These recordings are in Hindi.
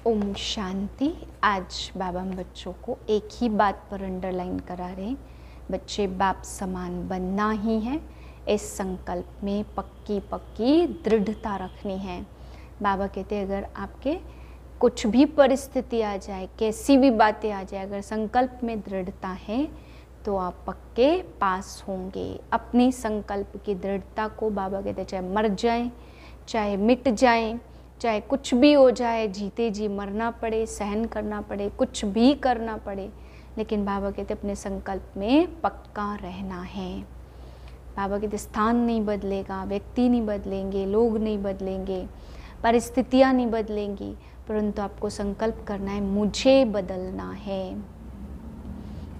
ओम शांति। आज बाबा हम बच्चों को एक ही बात पर अंडरलाइन करा रहे हैं, बच्चे बाप समान बनना ही है। इस संकल्प में पक्की पक्की दृढ़ता रखनी है। बाबा कहते हैं अगर आपके कुछ भी परिस्थिति आ जाए, कैसी भी बातें आ जाए, अगर संकल्प में दृढ़ता है तो आप पक्के पास होंगे। अपनी संकल्प की दृढ़ता को बाबा कहते हैं चाहे मर जाएं, चाहे मिट जाएं, चाहे कुछ भी हो जाए, जीते जी मरना पड़े, सहन करना पड़े, कुछ भी करना पड़े, लेकिन बाबा कहते अपने संकल्प में पक्का रहना है। बाबा कहते स्थान नहीं बदलेगा, व्यक्ति नहीं बदलेंगे, लोग नहीं बदलेंगे, परिस्थितियाँ नहीं बदलेंगी, परंतु आपको संकल्प करना है मुझे बदलना है।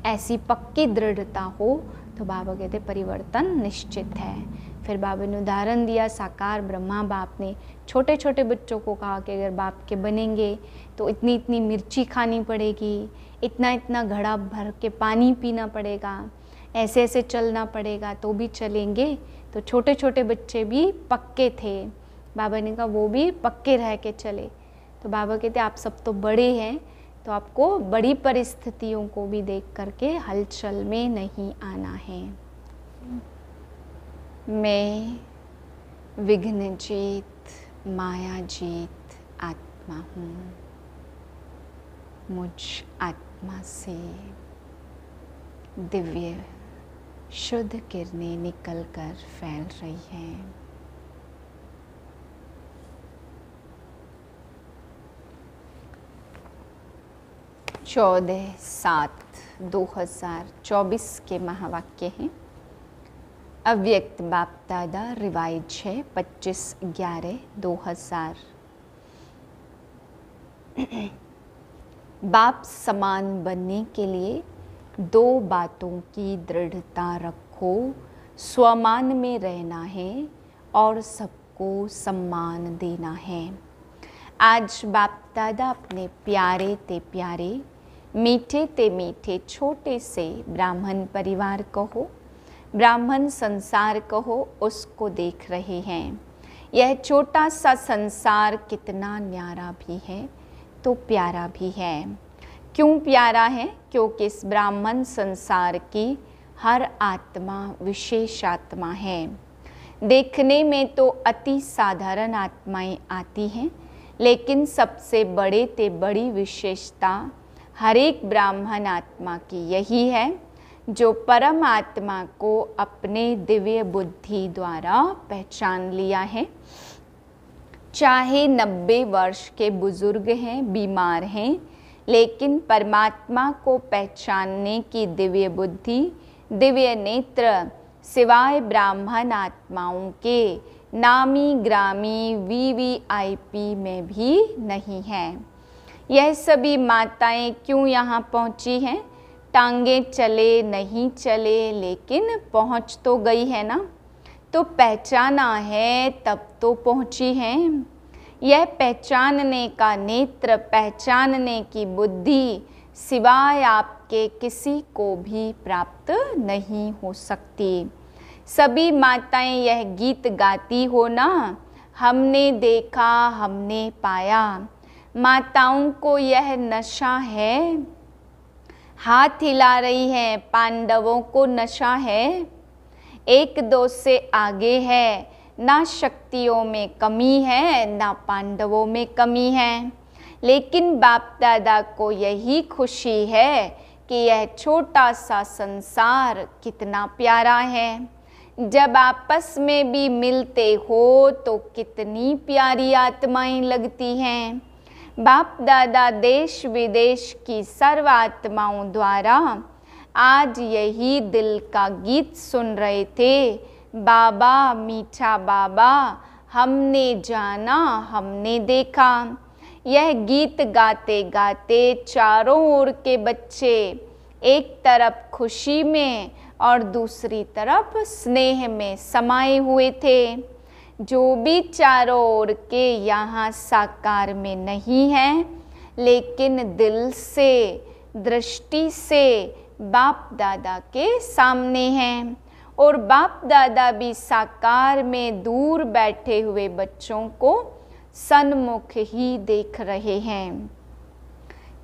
ऐसी पक्की दृढ़ता हो तो बाबा कहते परिवर्तन निश्चित है। फिर बाबा ने उदाहरण दिया, साकार ब्रह्मा बाप ने छोटे छोटे बच्चों को कहा कि अगर बाप के बनेंगे तो इतनी इतनी मिर्ची खानी पड़ेगी, इतना इतना घड़ा भर के पानी पीना पड़ेगा, ऐसे ऐसे चलना पड़ेगा तो भी चलेंगे। तो छोटे छोटे बच्चे भी पक्के थे। बाबा ने कहा वो भी पक्के रह के चले। तो बाबा कहते आप सब तो बड़े हैं, तो आपको बड़ी परिस्थितियों को भी देख करके हलचल में नहीं आना है। मैं विघ्न जीत माया जीत आत्मा हूँ। मुझ आत्मा से दिव्य शुद्ध किरणें निकलकर फैल रही हैं। चौदह 7/2024 के महावाक्य हैं। अव्यक्त बाप दादा रिवाइज है 25/11/2000। बाप समान बनने के लिए दो बातों की दृढ़ता रखो, स्वमान में रहना है और सबको सम्मान देना है। आज बाप दादा अपने प्यारे ते प्यारे, मीठे ते मीठे छोटे से ब्राह्मण परिवार कहो, ब्राह्मण संसार कहो, उसको देख रहे हैं। यह छोटा सा संसार कितना न्यारा भी है तो प्यारा भी है। क्यों प्यारा है? क्योंकि इस ब्राह्मण संसार की हर आत्मा विशेष आत्मा है। देखने में तो अति साधारण आत्माएं आती हैं, लेकिन सबसे बड़े ते बड़ी विशेषता हर एक ब्राह्मण आत्मा की यही है जो परम आत्मा को अपने दिव्य बुद्धि द्वारा पहचान लिया है। चाहे 90 वर्ष के बुजुर्ग हैं, बीमार हैं, लेकिन परमात्मा को पहचानने की दिव्य बुद्धि, दिव्य नेत्र सिवाय ब्राह्मण आत्माओं के नामी ग्रामी VVIP में भी नहीं है। यह सभी माताएं क्यों यहाँ पहुँची हैं? टांगे चले नहीं चले, लेकिन पहुँच तो गई है ना। तो पहचाना है तब तो पहुँची हैं। यह पहचानने का नेत्र, पहचानने की बुद्धि सिवाय आपके किसी को भी प्राप्त नहीं हो सकती। सभी माताएं यह गीत गाती हो ना, हमने देखा हमने पाया। माताओं को यह नशा है, हाथ हिला रही है। पांडवों को नशा है, एक दो से आगे है। ना शक्तियों में कमी है, ना पांडवों में कमी है, लेकिन बाप दादा को यही खुशी है कि यह छोटा सा संसार कितना प्यारा है। जब आपस में भी मिलते हो तो कितनी प्यारी आत्माएं लगती हैं। बाप दादा देश विदेश की सर्व आत्माओं द्वारा आज यही दिल का गीत सुन रहे थे। बाबा मीठा बाबा, हमने जाना हमने देखा। यह गीत गाते गाते चारों ओर के बच्चे एक तरफ खुशी में और दूसरी तरफ स्नेह में समाये हुए थे। जो भी चारों ओर के यहाँ साकार में नहीं है, लेकिन दिल से, दृष्टि से बाप दादा के सामने हैं। और बाप दादा भी साकार में दूर बैठे हुए बच्चों को सन्मुख ही देख रहे हैं।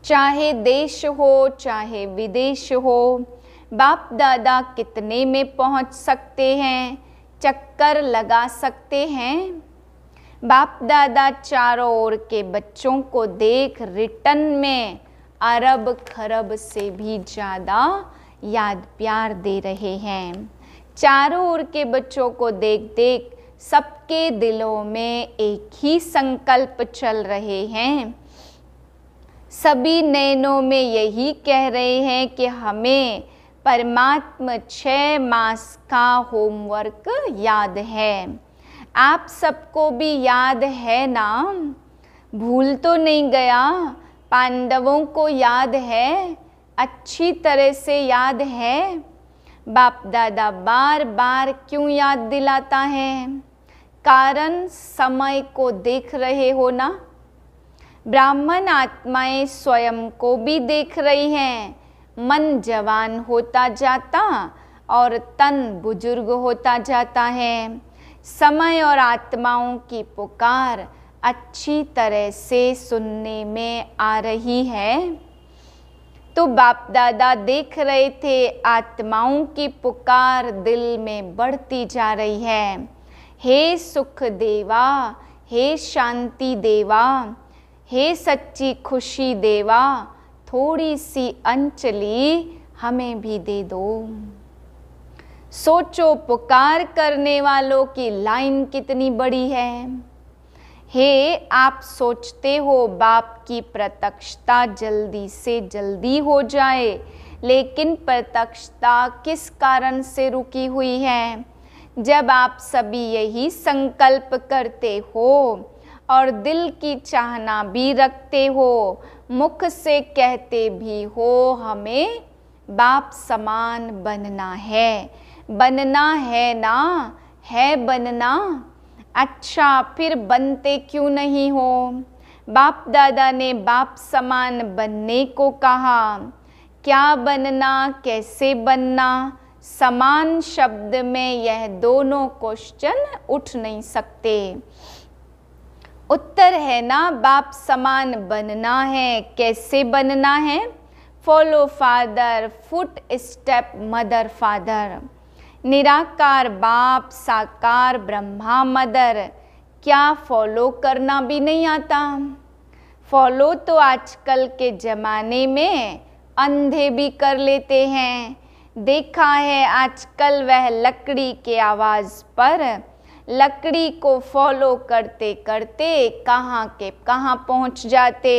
चाहे देश हो चाहे विदेश हो, बाप दादा कितने में पहुंच सकते हैं, चक्कर लगा सकते हैं। बाप दादा चारों ओर के बच्चों को देख रिटर्न में अरब खरब से भी ज़्यादा याद प्यार दे रहे हैं। चारों ओर के बच्चों को देख देख सबके दिलों में एक ही संकल्प चल रहे हैं। सभी नैनों में यही कह रहे हैं कि हमें परमात्मा 6 मास का होमवर्क याद है। आप सबको भी याद है ना? भूल तो नहीं गया? पांडवों को याद है, अच्छी तरह से याद है। बाप दादा बार बार क्यों याद दिलाता है? कारण समय को देख रहे हो ना। ब्राह्मण आत्माएं स्वयं को भी देख रही हैं। मन जवान होता जाता और तन बुजुर्ग होता जाता है। समय और आत्माओं की पुकार अच्छी तरह से सुनने में आ रही है। तो बाप दादा देख रहे थे आत्माओं की पुकार दिल में बढ़ती जा रही है। हे सुख देवा, हे शांति देवा, हे सच्ची खुशी देवा, थोड़ी सी अंजलि हमें भी दे दो। सोचो पुकार करने वालों की लाइन कितनी बड़ी है। हे आप सोचते हो बाप की प्रत्यक्षता जल्दी से जल्दी हो जाए, लेकिन प्रत्यक्षता किस कारण से रुकी हुई है? जब आप सभी यही संकल्प करते हो और दिल की चाहना भी रखते हो, मुख से कहते भी हो हमें बाप समान बनना है ना? है बनना? अच्छा, फिर बनते क्यों नहीं हो? बाप दादा ने बाप समान बनने को कहा। क्या बनना, कैसे बनना? समान शब्द में यह दोनों क्वेश्चन उठ नहीं सकते। उत्तर है ना, बाप समान बनना है। कैसे बनना है? Follow father, foot step mother father. निराकार बाप, साकार ब्रह्मा मदर। क्या फॉलो करना भी नहीं आता? फॉलो तो आजकल के ज़माने में अंधे भी कर लेते हैं। देखा है आजकल वह लकड़ी के आवाज़ पर लकड़ी को फॉलो करते करते कहाँ के कहाँ पहुँच जाते।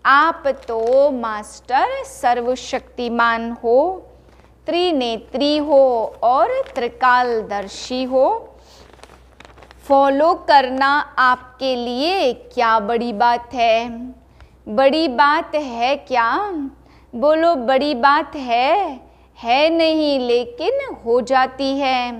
आप तो मास्टर सर्वशक्तिमान हो, त्रिनेत्री हो और त्रिकालदर्शी हो। फॉलो करना आपके लिए क्या बड़ी बात है? बड़ी बात है क्या? बोलो, बड़ी बात है नहीं, लेकिन हो जाती है।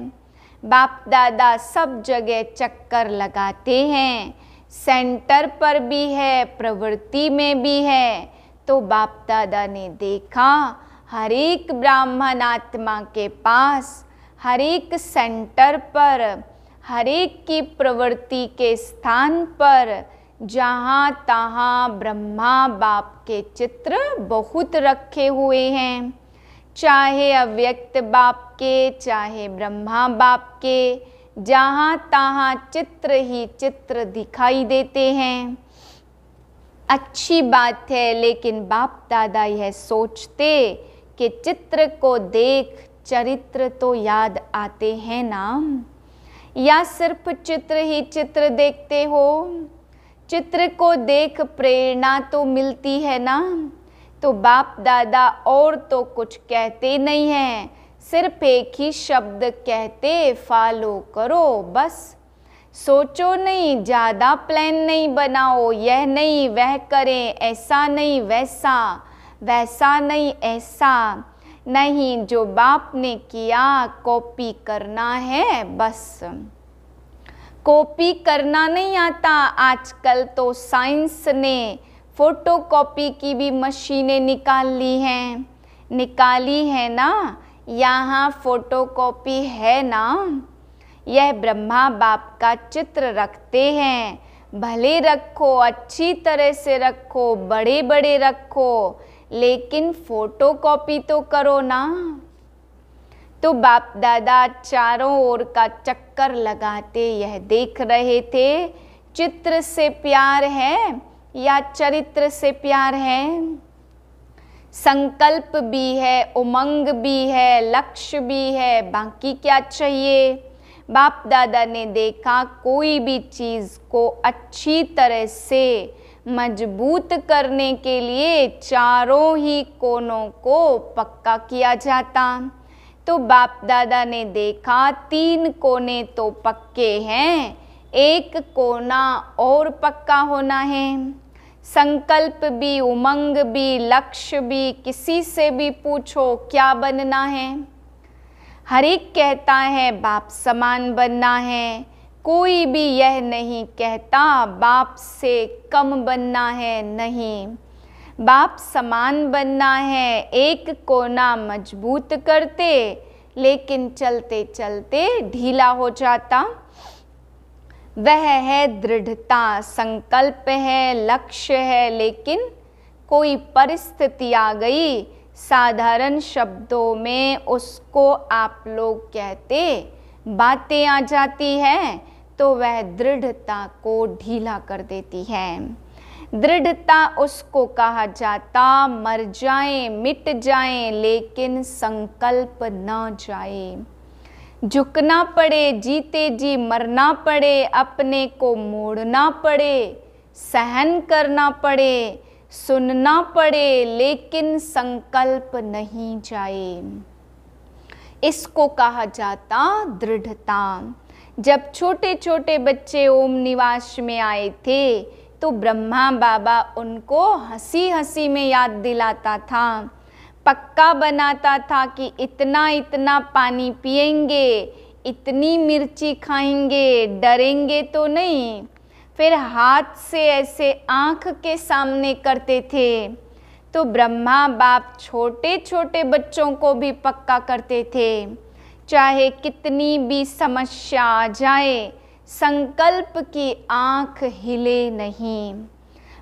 बाप दादा सब जगह चक्कर लगाते हैं, सेंटर पर भी है, प्रवृत्ति में भी है। तो बाप दादा ने देखा हर एक ब्राह्मण आत्मा के पास, हर एक सेंटर पर, हर एक की प्रवृत्ति के स्थान पर जहाँ तहाँ ब्रह्मा बाप के चित्र बहुत रखे हुए हैं। चाहे अव्यक्त बाप के, चाहे ब्रह्मा बाप के, जहाँ तहाँ चित्र ही चित्र दिखाई देते हैं। अच्छी बात है, लेकिन बाप दादा यह सोचते कि चित्र को देख चरित्र तो याद आते हैं ना? या सिर्फ चित्र ही चित्र देखते हो? चित्र को देख प्रेरणा तो मिलती है ना? तो बाप दादा और तो कुछ कहते नहीं हैं, सिर्फ एक ही शब्द कहते, फॉलो करो बस। सोचो नहीं, ज़्यादा प्लान नहीं बनाओ, यह नहीं वह करें, ऐसा नहीं वैसा, वैसा नहीं ऐसा नहीं। जो बाप ने किया कॉपी करना है बस। कॉपी करना नहीं आता। आजकल तो साइंस ने फोटोकॉपी की भी मशीनें निकाली हैं ना? यहाँ फोटोकॉपी है ना? यह ब्रह्मा बाप का चित्र रखते हैं, भले रखो, अच्छी तरह से रखो, बड़े बड़े रखो, लेकिन फोटोकॉपी तो करो ना। तो बाप दादा चारों ओर का चक्कर लगाते यह देख रहे थे, चित्र से प्यार है या चरित्र से प्यार है। संकल्प भी है, उमंग भी है, लक्ष्य भी है, बाकी क्या चाहिए। बाप दादा ने देखा कोई भी चीज़ को अच्छी तरह से मजबूत करने के लिए चारों ही कोनों को पक्का किया जाता। तो बाप दादा ने देखा 3 कोने तो पक्के हैं, एक कोना और पक्का होना है। संकल्प भी, उमंग भी, लक्ष्य भी, किसी से भी पूछो क्या बनना है, हर एक कहता है बाप समान बनना है। कोई भी यह नहीं कहता बाप से कम बनना है, नहीं, बाप समान बनना है। एक कोना मजबूत करते, लेकिन चलते चलते ढीला हो जाता। वह है दृढ़ता, संकल्प है, लक्ष्य है, लेकिन कोई परिस्थिति आ गई, साधारण शब्दों में उसको आप लोग कहते बातें आ जाती है, तो वह दृढ़ता को ढीला कर देती है। दृढ़ता उसको कहा जाता मर जाए मिट जाए लेकिन संकल्प न जाए। झुकना पड़े, जीते जी मरना पड़े, अपने को मोड़ना पड़े, सहन करना पड़े, सुनना पड़े, लेकिन संकल्प नहीं जाए। इसको कहा जाता दृढ़ता। जब छोटे छोटे बच्चे ओम निवास में आए थे, तो ब्रह्मा बाबा उनको हंसी हंसी में याद दिलाता था, पक्का बनाता था कि इतना इतना पानी पिएंगे, इतनी मिर्ची खाएंगे, डरेंगे तो नहीं। फिर हाथ से ऐसे आँख के सामने करते थे। तो ब्रह्मा बाप छोटे छोटे बच्चों को भी पक्का करते थे, चाहे कितनी भी समस्या आ जाए, संकल्प की आँख हिले नहीं।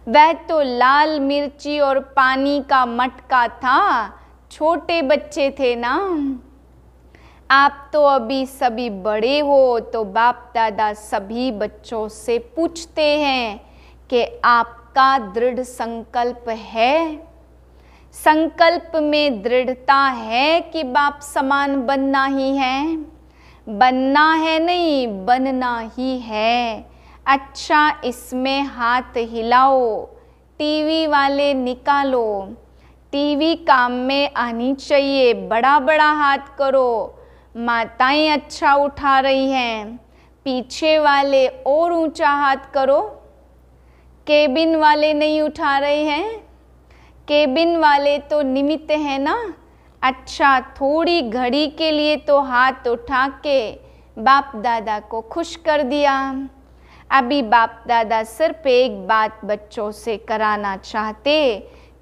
वह तो लाल मिर्ची और पानी का मटका था, छोटे बच्चे थे ना। आप तो अभी सभी बड़े हो, तो बाप दादा सभी बच्चों से पूछते हैं कि आपका दृढ़ संकल्प है, संकल्प में दृढ़ता है कि बाप समान बनना ही है। बनना है नहीं, बनना ही है। अच्छा, इसमें हाथ हिलाओ, टीवी वाले निकालो, टीवी काम में आनी चाहिए, बड़ा बड़ा हाथ करो। माताएं अच्छा उठा रही हैं, पीछे वाले और ऊंचा हाथ करो। केबिन वाले नहीं उठा रहे हैं, केबिन वाले तो निमित्त है ना। अच्छा, थोड़ी घड़ी के लिए तो हाथ उठा के बाप दादा को खुश कर दिया। अभी बाप दादा सिर्फ एक बात बच्चों से कराना चाहते,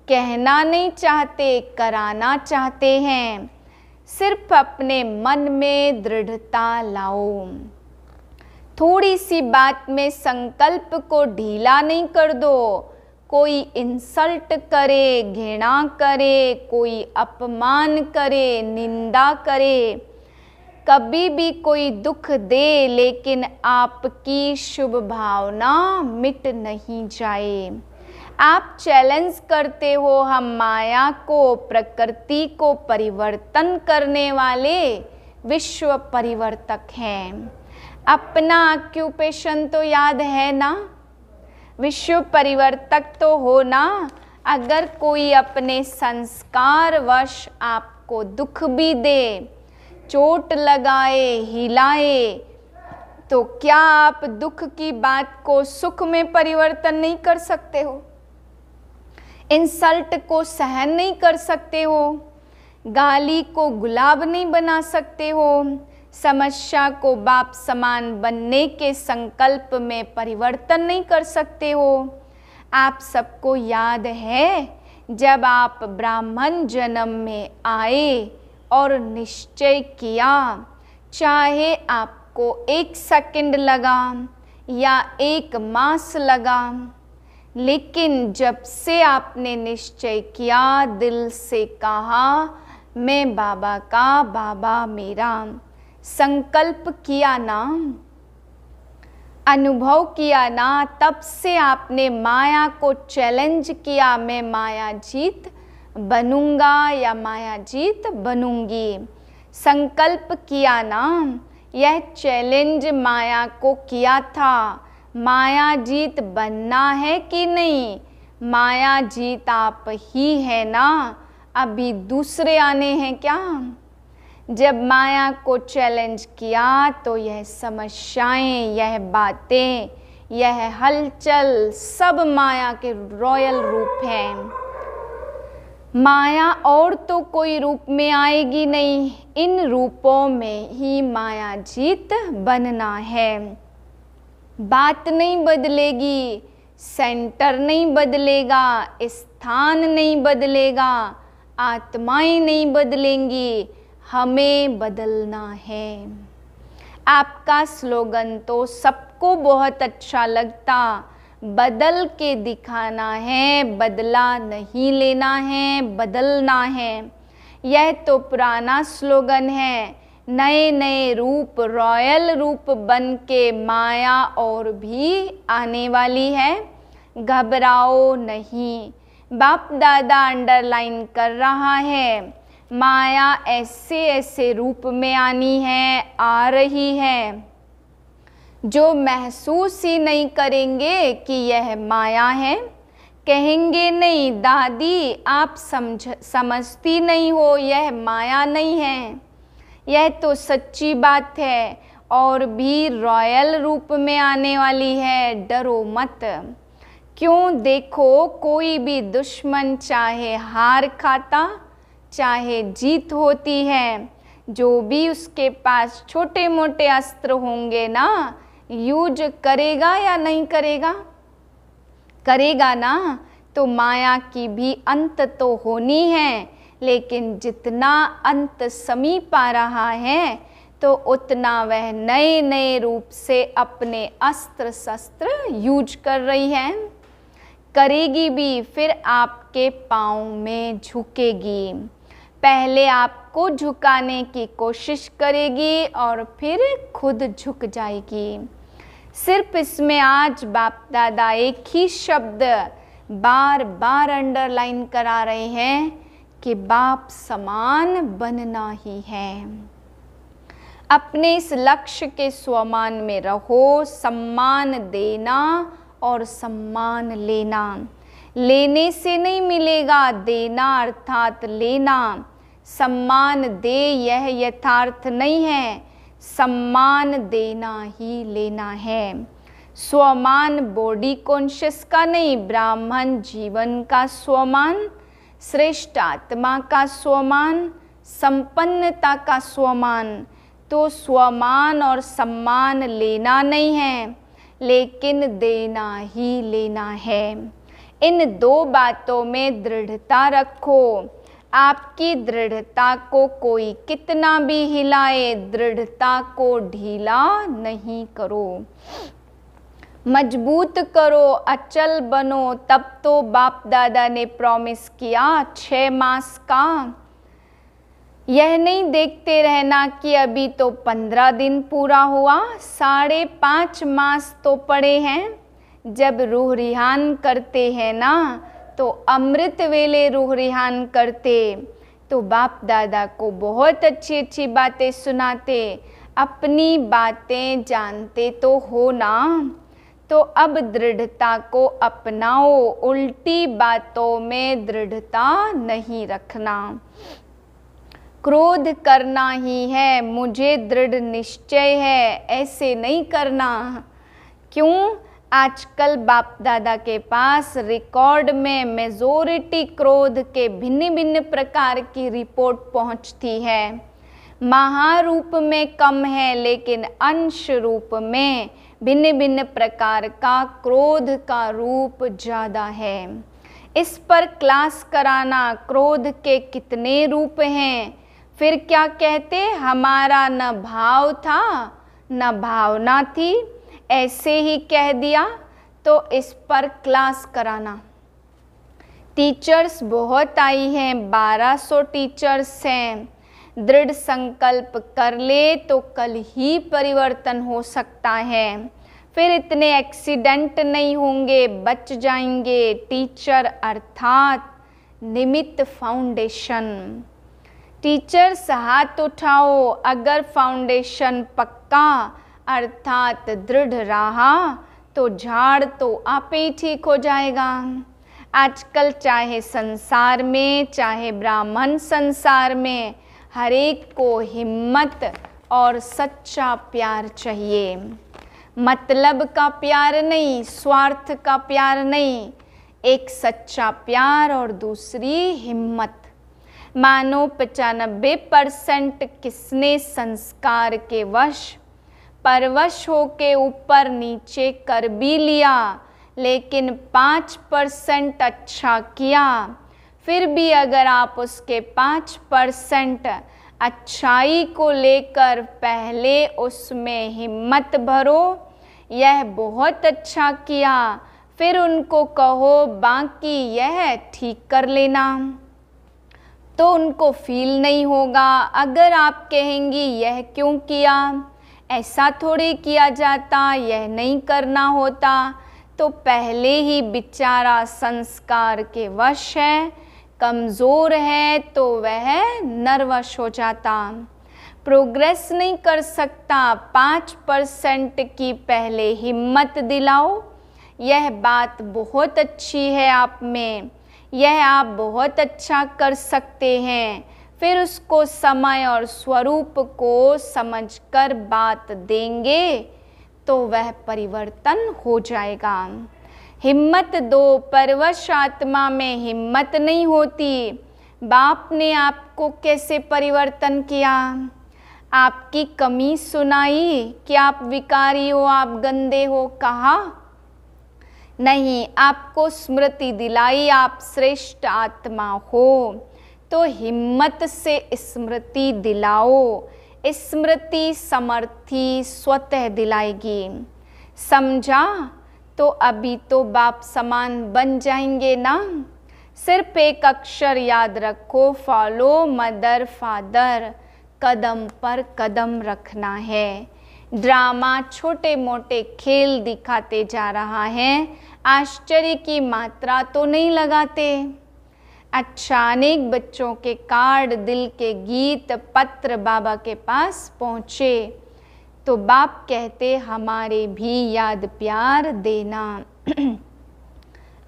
कहना नहीं चाहते, कराना चाहते हैं। सिर्फ अपने मन में दृढ़ता लाओ। थोड़ी सी बात में संकल्प को ढीला नहीं कर दो। कोई इंसल्ट करे, घृणा करे, कोई अपमान करे, निंदा करे, कभी भी कोई दुख दे, लेकिन आपकी शुभ भावना मिट नहीं जाए। आप चैलेंज करते हो, हम माया को, प्रकृति को परिवर्तन करने वाले विश्व परिवर्तक हैं। अपना ऑक्यूपेशन तो याद है ना, विश्व परिवर्तक तो हो ना। अगर कोई अपने संस्कार वश आपको दुख भी दे, चोट लगाए, हिलाए, तो क्या आप दुख की बात को सुख में परिवर्तन नहीं कर सकते हो? इंसल्ट को सहन नहीं कर सकते हो? गाली को गुलाब नहीं बना सकते हो? समस्या को बाप समान बनने के संकल्प में परिवर्तन नहीं कर सकते हो? आप सबको याद है, जब आप ब्राह्मण जन्म में आए और निश्चय किया, चाहे आपको 1 सेकंड लगा या 1 मास लगा, लेकिन जब से आपने निश्चय किया, दिल से कहा मैं बाबा का, बाबा मेरा, संकल्प किया ना, अनुभव किया ना, तब से आपने माया को चैलेंज किया, मैं माया जीत बनूंगा या माया जीत बनूंगी। संकल्प किया ना, यह चैलेंज माया को किया था, माया जीत बनना है कि नहीं। माया जीत आप ही है ना, अभी दूसरे आने हैं क्या। जब माया को चैलेंज किया तो यह समस्याएं, यह बातें, यह हलचल सब माया के रॉयल रूप हैं। माया और तो कोई रूप में आएगी नहीं, इन रूपों में ही माया जीत बनना है। बात नहीं बदलेगी, सेंटर नहीं बदलेगा, स्थान नहीं बदलेगा, आत्माएं नहीं बदलेंगी, हमें बदलना है। आपका स्लोगन तो सबको बहुत अच्छा लगता, बदल के दिखाना है, बदला नहीं लेना है, बदलना है। यह तो पुराना स्लोगन है, नए नए रूप, रॉयल रूप बन के माया और भी आने वाली है, घबराओ नहीं। बाप दादा अंडरलाइन कर रहा है, माया ऐसे ऐसे रूप में आनी है, आ रही है, जो महसूस ही नहीं करेंगे कि यह माया है। कहेंगे नहीं दादी आप समझती नहीं हो, यह माया नहीं है, यह तो सच्ची बात है और भी रॉयल रूप में आने वाली है, डरो मत। क्यों, देखो कोई भी दुश्मन चाहे हार खाता चाहे जीत होती है, जो भी उसके पास छोटे मोटे अस्त्र होंगे ना, यूज करेगा या नहीं करेगा, करेगा ना। तो माया की भी अंत तो होनी है, लेकिन जितना अंत समीप आ रहा है तो उतना वह नए नए रूप से अपने अस्त्र शस्त्र यूज कर रही है, करेगी भी, फिर आपके पाँव में झुकेगी। पहले आपको झुकाने की कोशिश करेगी और फिर खुद झुक जाएगी। सिर्फ इसमें आज बाप दादा एक ही शब्द बार बार अंडरलाइन करा रहे हैं कि बाप समान बनना ही है। अपने इस लक्ष्य के स्वमान में रहो, सम्मान देना और सम्मान लेना। लेने से नहीं मिलेगा, देना अर्थात लेना। सम्मान दे यह यथार्थ नहीं है, सम्मान देना ही लेना है। स्वमान बॉडी कॉन्शियस का नहीं, ब्राह्मण जीवन का स्वमान, श्रेष्ठ आत्मा का स्वमान, संपन्नता का स्वमान। तो स्वमान और सम्मान लेना नहीं है, लेकिन देना ही लेना है। इन 2 बातों में दृढ़ता रखो। आपकी दृढ़ता को कोई कितना भी हिलाए, दृढ़ता को ढीला नहीं करो, मजबूत करो, अचल बनो। तब तो बाप दादा ने प्रॉमिस किया 6 मास का। यह नहीं देखते रहना कि अभी तो 15 दिन पूरा हुआ, 5.5 मास तो पड़े हैं। जब रूह रिहान करते हैं ना, तो अमृत वेले रूह रिहान करते, तो बाप दादा को बहुत अच्छी अच्छी बातें सुनाते। अपनी बातें जानते तो हो ना, तो अब दृढ़ता को अपनाओ, उल्टी बातों में दृढ़ता नहीं रखना। क्रोध करना ही है, मुझे दृढ़ निश्चय है, ऐसे नहीं करना। क्यों, आजकल बाप दादा के पास रिकॉर्ड में मेजॉरिटी क्रोध के भिन्न भिन्न प्रकार की रिपोर्ट पहुंचती है। महारूप में कम है, लेकिन अंश रूप में भिन्न भिन्न प्रकार का क्रोध का रूप ज़्यादा है। इस पर क्लास कराना, क्रोध के कितने रूप हैं। फिर क्या कहते, हमारा न भाव था न भावना थी, ऐसे ही कह दिया तो इस पर क्लास कराना। टीचर्स बहुत आई हैं, 1200 टीचर्स हैं। दृढ़ संकल्प कर ले तो कल ही परिवर्तन हो सकता है। फिर इतने एक्सीडेंट नहीं होंगे, बच जाएंगे। टीचर अर्थात निमित्त फाउंडेशन। टीचर्स हाथ उठाओ अगर फाउंडेशन पक्का अर्थात दृढ़ रहा तो झाड़ तो आपे ही ठीक हो जाएगा। आजकल चाहे संसार में चाहे ब्राह्मण संसार में हर एक को हिम्मत और सच्चा प्यार चाहिए। मतलब का प्यार नहीं, स्वार्थ का प्यार नहीं, एक सच्चा प्यार और दूसरी हिम्मत। मानो 95% किसने संस्कार के वश परवश होके ऊपर नीचे कर भी लिया, लेकिन 5% अच्छा किया। फिर भी अगर आप उसके 5% अच्छाई को लेकर पहले उसमें हिम्मत भरो, यह बहुत अच्छा किया, फिर उनको कहो बाकी यह ठीक कर लेना, तो उनको फील नहीं होगा। अगर आप कहेंगी यह क्यों किया, ऐसा थोड़ी किया जाता, यह नहीं करना होता, तो पहले ही बेचारा संस्कार के वश है, कमज़ोर है, तो वह नर्वस हो जाता, प्रोग्रेस नहीं कर सकता। 5% की पहले हिम्मत दिलाओ। यह बात बहुत अच्छी है आप में, यह आप बहुत अच्छा कर सकते हैं। फिर उसको समय और स्वरूप को समझकर बात देंगे तो वह परिवर्तन हो जाएगा। हिम्मत दो, परवश आत्मा में हिम्मत नहीं होती। बाप ने आपको कैसे परिवर्तन किया? आपकी कमी सुनाई कि आप विकारी हो, आप गंदे हो, कहा नहीं, आपको स्मृति दिलाई आप श्रेष्ठ आत्मा हो। तो हिम्मत से स्मृति दिलाओ, स्मृति समर्थी स्वतः दिलाएगी। समझा? तो अभी तो बाप समान बन जाएंगे ना। सिर्फ एक अक्षर याद रखो, फॉलो मदर फादर, कदम पर कदम रखना है। ड्रामा छोटे मोटे खेल दिखाते जा रहा है, आश्चर्य की मात्रा तो नहीं लगाते। अच्छा, अनेक बच्चों के कार्ड, दिल के गीत, पत्र बाबा के पास पहुँचे तो बाप कहते हमारे भी याद प्यार देना।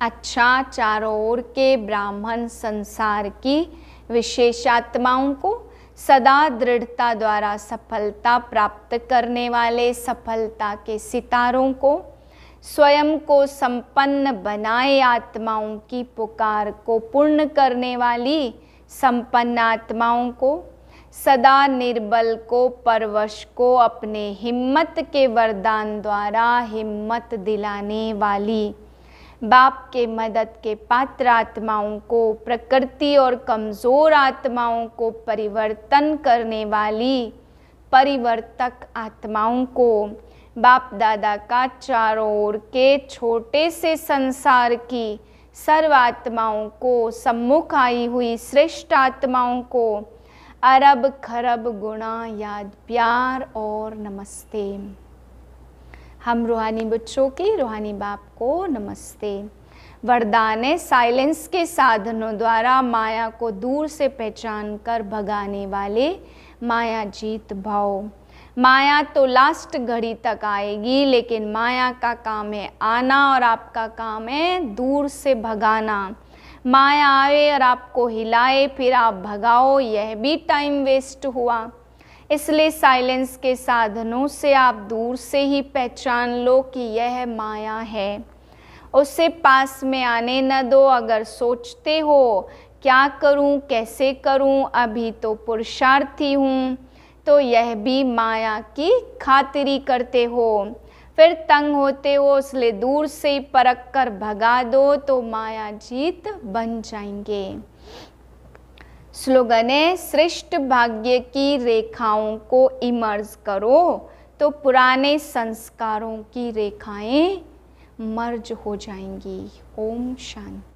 अच्छा, चारों ओर के ब्राह्मण संसार की विशेष आत्माओं को सदा दृढ़ता द्वारा सफलता प्राप्त करने वाले सफलता के सितारों को, स्वयं को संपन्न बनाए आत्माओं की पुकार को पूर्ण करने वाली संपन्न आत्माओं को, सदा निर्बल को परवश को अपने हिम्मत के वरदान द्वारा हिम्मत दिलाने वाली, बाप के मदद के पात्र आत्माओं को, प्रकृति और कमज़ोर आत्माओं को परिवर्तन करने वाली परिवर्तक आत्माओं को, बाप दादा का चारों ओर के छोटे से संसार की सर्व आत्माओं को, सम्मुख आई हुई श्रेष्ठ आत्माओं को अरब खरब गुणा याद प्यार और नमस्ते। हम रूहानी बच्चों के रूहानी बाप को नमस्ते। वरदान है, साइलेंस के साधनों द्वारा माया को दूर से पहचान कर भगाने वाले माया जीत भाव। माया तो लास्ट घड़ी तक आएगी, लेकिन माया का काम है आना और आपका काम है दूर से भगाना। माया आए और आपको हिलाए फिर आप भगाओ, यह भी टाइम वेस्ट हुआ। इसलिए साइलेंस के साधनों से आप दूर से ही पहचान लो कि यह माया है, उसे पास में आने न दो। अगर सोचते हो क्या करूं, कैसे करूं, अभी तो पुरुषार्थी हूं, तो यह भी माया की खातिरी करते हो। फिर तंग होते हो, इसलिए दूर से ही परख कर भगा दो तो माया जीत बन जाएंगे। स्लोगन है, श्रेष्ठ भाग्य की रेखाओं को इमर्ज करो, तो पुराने संस्कारों की रेखाएं मर्ज हो जाएंगी। ओम शांति।